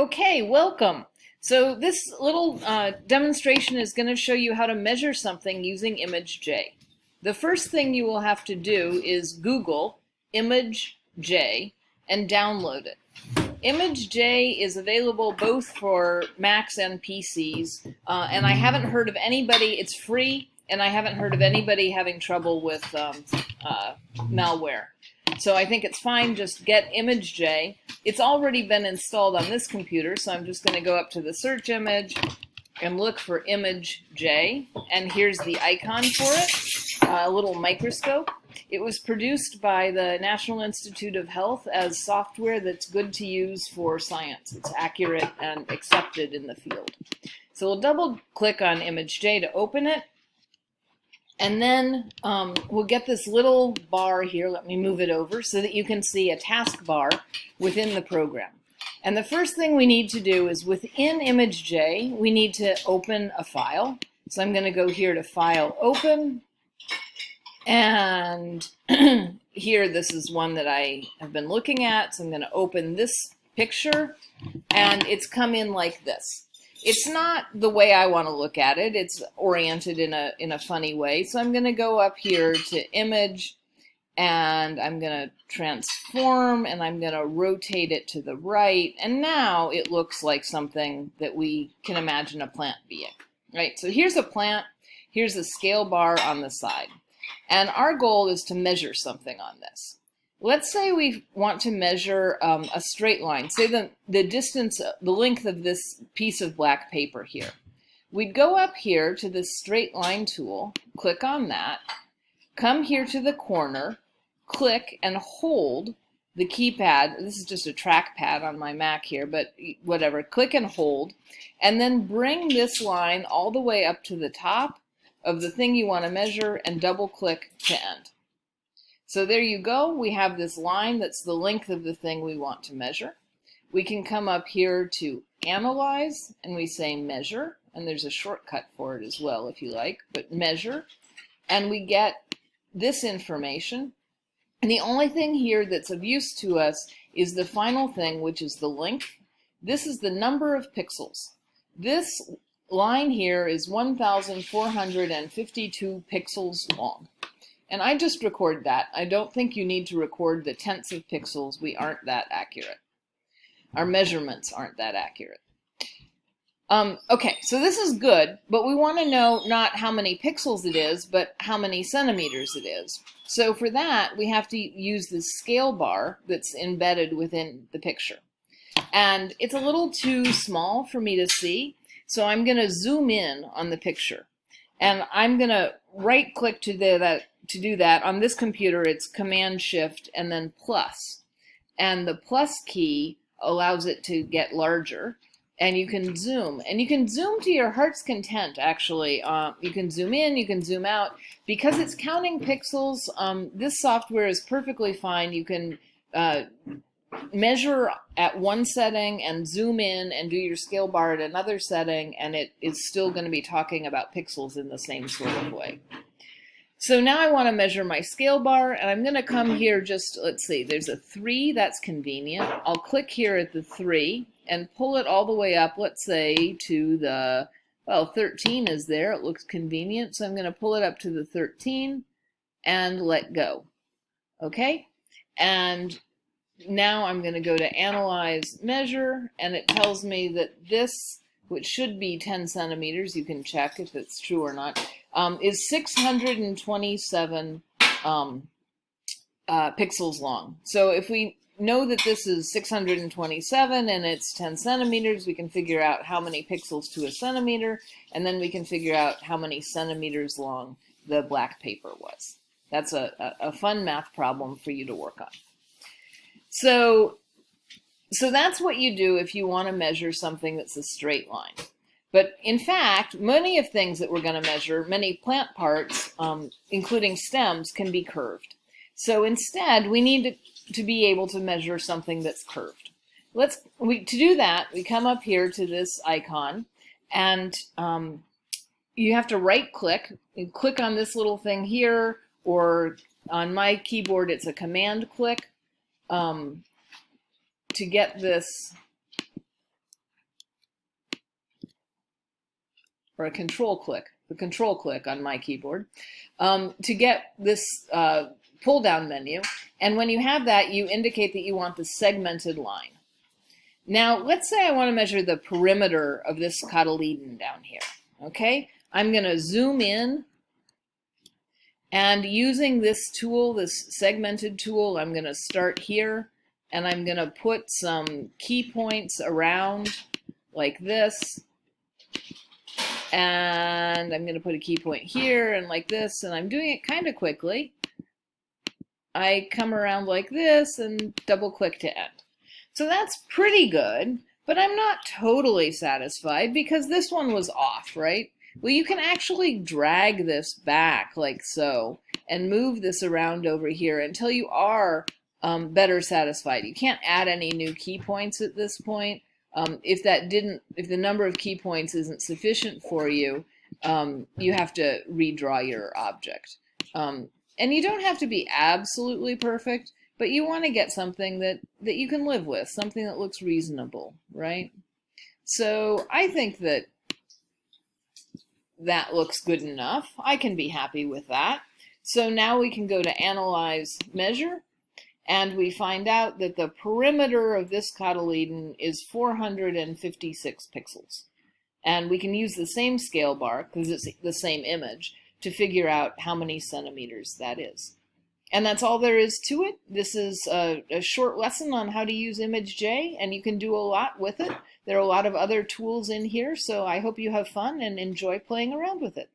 Okay, welcome. So this little demonstration is going to show you how to measure something using ImageJ. The first thing you will have to do is Google ImageJ and download it. ImageJ is available both for Macs and PCs, and I haven't heard of anybody, it's free, and I haven't heard of anybody having trouble with malware. So I think it's fine, just get ImageJ. It's already been installed on this computer, so I'm just going to go up to the search image and look for ImageJ, and here's the icon for it, a little microscope. It was produced by the National Institute of Health as software that's good to use for science. It's accurate and accepted in the field. So we'll double click on ImageJ to open it. And then we'll get this little bar here. Let me move it over so that you can see a taskbar within the program. And the first thing we need to do is within ImageJ, we need to open a file. So I'm going to go here to File, Open. And here, this is one that I have been looking at. So I'm going to open this picture. And it's come in like this. It's not the way I want to look at it. It's oriented in a funny way. So I'm going to go up here to Image, and I'm going to transform, and I'm going to rotate it to the right. And now it looks like something that we can imagine a plant being. Right? So here's a plant. Here's a scale bar on the side. And our goal is to measure something on this. Let's say we want to measure a straight line, say the distance, the length of this piece of black paper here. We'd go up here to this straight line tool, click on that, come here to the corner, click and hold the keypad. This is just a trackpad on my Mac here, but whatever, click and hold, and then bring this line all the way up to the top of the thing you want to measure and double click to end. So there you go. We have this line that's the length of the thing we want to measure. We can come up here to Analyze, and we say Measure, and there's a shortcut for it as well if you like, but Measure, and we get this information. And the only thing here that's of use to us is the final thing, which is the length. This is the number of pixels. This line here is 1,452 pixels long. And I just record that. I don't think you need to record the tenths of pixels. We aren't that accurate. Our measurements aren't that accurate. Okay, so this is good, but we want to know not how many pixels it is, but how many centimeters it is. So for that, we have to use this scale bar that's embedded within the picture. And it's a little too small for me to see, so I'm going to zoom in on the picture. And I'm going to right-click to do that. On this computer, it's Command-Shift and then plus. And the plus key allows it to get larger. And you can zoom. And you can zoom to your heart's content, actually. You can zoom in, you can zoom out. Because it's counting pixels, this software is perfectly fine. You can measure at one setting and zoom in and do your scale bar at another setting, and it is still going to be talking about pixels in the same sort of way. So now I want to measure my scale bar, and I'm going to come here just, let's see, there's a 3, that's convenient. I'll click here at the 3 and pull it all the way up, let's say, to the, well, 13 is there. It looks convenient, so I'm going to pull it up to the 13 and let go. Okay? And now I'm going to go to Analyze, Measure, and it tells me that this, which should be 10 centimeters, you can check if it's true or not, is 627 pixels long. So if we know that this is 627 and it's 10 centimeters, we can figure out how many pixels to a centimeter, and then we can figure out how many centimeters long the black paper was. That's a fun math problem for you to work on. So that's what you do if you want to measure something that's a straight line. But in fact, many of things that we're going to measure, many plant parts, including stems, can be curved. So instead, we need to be able to measure something that's curved. To do that, we come up here to this icon, and you have to right-click. You click on this little thing here, or on my keyboard, it's a command click. To get this or a control click, the control click on my keyboard, to get this pull down menu. And when you have that, you indicate that you want the segmented line. Now, let's say I want to measure the perimeter of this cotyledon down here. Okay, I'm going to zoom in, and using this tool, this segmented tool, I'm going to start here, and I'm going to put some key points around like this, and I'm going to put a key point here and like this, and I'm doing it kind of quickly. I come around like this and double click to end. So that's pretty good, but I'm not totally satisfied because this one was off, right? Well, you can actually drag this back like so and move this around over here until you are better satisfied. You can't add any new key points at this point. If the number of key points isn't sufficient for you, you have to redraw your object. And you don't have to be absolutely perfect, but you want to get something that you can live with, something that looks reasonable, right? So I think that looks good enough. I can be happy with that. So now we can go to Analyze Measure, and we find out that the perimeter of this cotyledon is 456 pixels. And we can use the same scale bar, because it's the same image, to figure out how many centimeters that is. And that's all there is to it. This is a short lesson on how to use ImageJ, and you can do a lot with it. There are a lot of other tools in here, so I hope you have fun and enjoy playing around with it.